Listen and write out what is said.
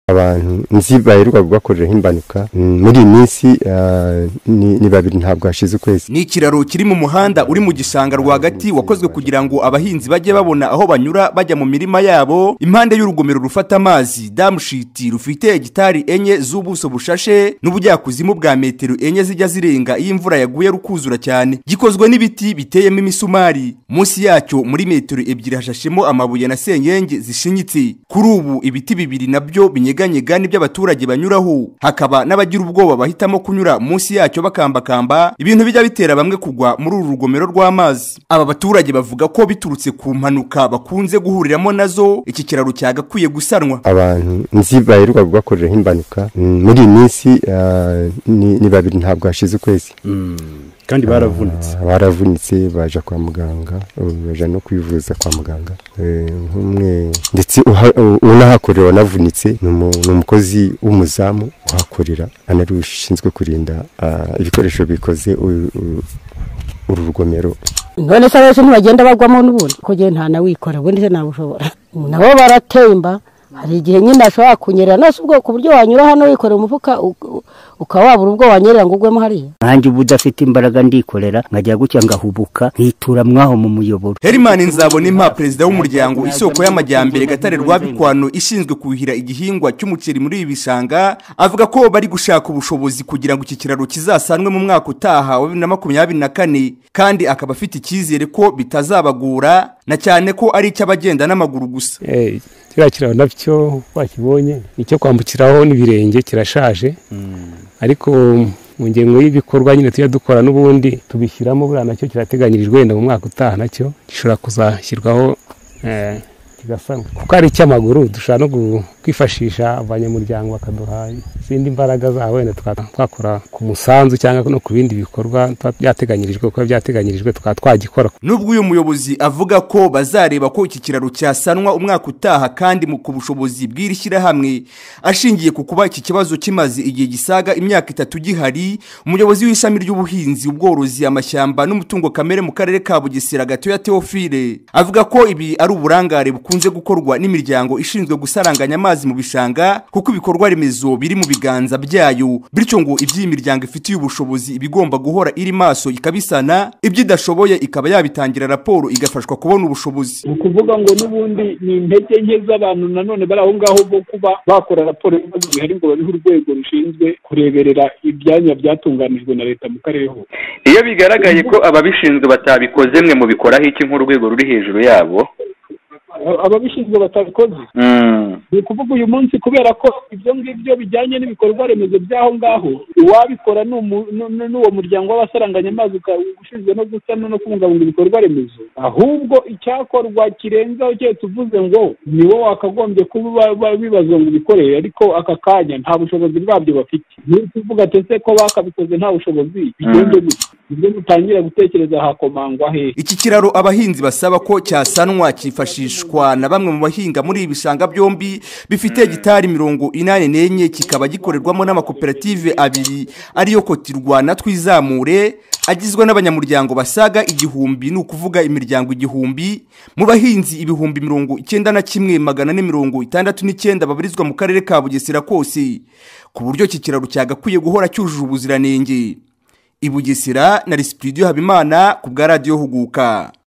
abantu nzi baheruka gukorera imbanuka muri minsi ni babiri ntabwo hashize ukwezi. Ni ikiraro kiri mu muhanda uri mu gishanga rwagati wakozwe kugira ngo abahinzi bajye babona aho banyura bajya mu mirima yabo impande y'urugomero rufata amazi damushiti rufite hegitari 4 z'ubuso bushashe n'ubujyakuzimu bwa metero 4 zijya zirenga iyo imvura yaguye rukuzura cyane. Gikozwe n'ibiti biteyemo imisumari, munsi yacyo muri metero 2 hashashemo amabuye na senyenge zishinyitse. Kuri ubu ibiti bibiri nabyo binyeganyega by'abaturage banyuraho, hakaba n'abagira ubwoba bahitamo kunyura munsi yacyo bakambakamba, ibintu bijya bitera bamwe kugwa muri uru rugomero rw'amazi. Aba baturage bavuga ko biturutse ku mpanuka bakunze guhuriramo nazo iki kiraro cyagakwiye gusanwa. Abantu nzi baheruka gukorera imbanuka muri minsi ni babiri ntabwo hashize ukwezi. Kandi baravunitse baje kwa muganga, baje no kwivuza kwa muganga. Nk'umwe ndetse unahakorera wanavunitse n'umukozi w'umuzamu uhakorera anarushinzwe kurinda ibikoresho bikoze uru rugomero. None se bose ntibagenda bagwamo n'ubundi kugiye nta na wikora ubundi se nabushobora. Nabo baratemba, hari igihe nyine ashobora kunyerera nose ubwo ku buryo wanyura hano wikorera umufuka ukawabura ubwo wanyerera ngo ugwemo hariya. Nanjye ubu udafite imbaraga ndikorera nkajya gutya ngahubuka nkitura mwaho mu muyoboro. Herman Nzabonimpa, perezida w'umuryango Isoko y'Amajyambere Gatare Rwabikwano ishinzwe kuhira igihingwa cy'umuceri muri ibi bishanga, avuga ko bari gushaka ubushobozi kugira ngo iki kiraro kizasanwe mu mwaka utaha wa 2024, kandi akaba afite icyizere ko bitazabagura na cyane ko ari icy'abagenda n'amaguru gusa. Kiriya kiraro nabyo wakibonye nicyo kwambukiraho n'ibirenge kirashaje, ariko mu ngengo y'ibikorwa nyine tujya dukora n'ubundi tubishyiramo buriya nacyo kirateganyirijwe wenda mu mwaka utaha nacyo gishobora kuzashyirwaho kigasanwa, kuko ari icy'amaguru dushobora no kwifashisha abanyamuryango bakaduha izindi mbaraga zabo wenda twakora ku musanzu cyangwa no ku bindi bikorwa byateganyirijwe kuko byateganyirijwe twagikora. Nubwo uyu muyobozi avuga ko bazareba ko iki kiraro cyasanwa umwaka utaha kandi mu kubushobozi bw'irishira hamwe ashingiye ku kuba iki kibazo kimaze igihe gisaga imyaka 3 gihari, umuyobozi w'ishami ry'ubuhinzi ubworozi amashyamba n'umutungo kamere mu karere ka Bugesera Gatoya Theophile avuga ko ibi ari uburangare bukunze gukorwa n'imiryango ishinzwe gusaranganya amazi mu bishanga, kuko ibikorwa remezo biri mu biganza byayo, bityo ngo iby'iyi miryango ifitiye ubushobozi ibigomba guhora iri maso ikabisana, ibyidashoboye ikaba yabitangira raporo igafashwa kubona ubushobozi. Ukuvuga ngo n'ubundi ni intege nke z'abantu nanone bari aho ngaho bo kuba bakora raporo y'ibibazo bihari ngo babihe urwego rushinzwe kureberera ibyanya byatunganijwe na leta mu karere hose. Iyo bigaragaye ko ababishinzwe batabikoze mwe mu bikoraho iki nk'urwego ruri hejuru yabo? Ababishinzwe batabikoze ni ukuvuga uyu munsi kubera ko ibyo ngibyo bijyanye n'ibikorwa remezo by'aho ngaho uwabikora n'uwo muryango w'abasaranganya amazi ushinzwe no gusana no kubungabunga ibikorwa remezo, ahubwo icyakorwa kirenzaho cyo tuvuze ngo ni wo wakagombye kuba bibazo ngo bikorere, ariko aka kanya nta bushobozi bwabyo bafite. Ni ukuvuga ate ko bakabikoze nta bushobozi bigende ibyo mutangira gutekereza hakomangwa he. Iki kiraro abahinzi basaba ko cyasanwa cyifashishwa na bamwe mu bahinga muri ibi bishanga byombi bifite hegitari 84, kikaba gikorerwamo n'amakoperative abiri ariyo Kotirwa na Twizamure agizwe n'abanyamuryango basaga 1000, ni ukuvuga imiryango 1000 mu bahinzi 91,469 babarizwa mu karere ka Bugesera kose, ku buryo iki kiraro cyagakwiye guhora cyujuje ubuziranenge. I Bugesera na Studio Habimana ku bwa Radio Huguka.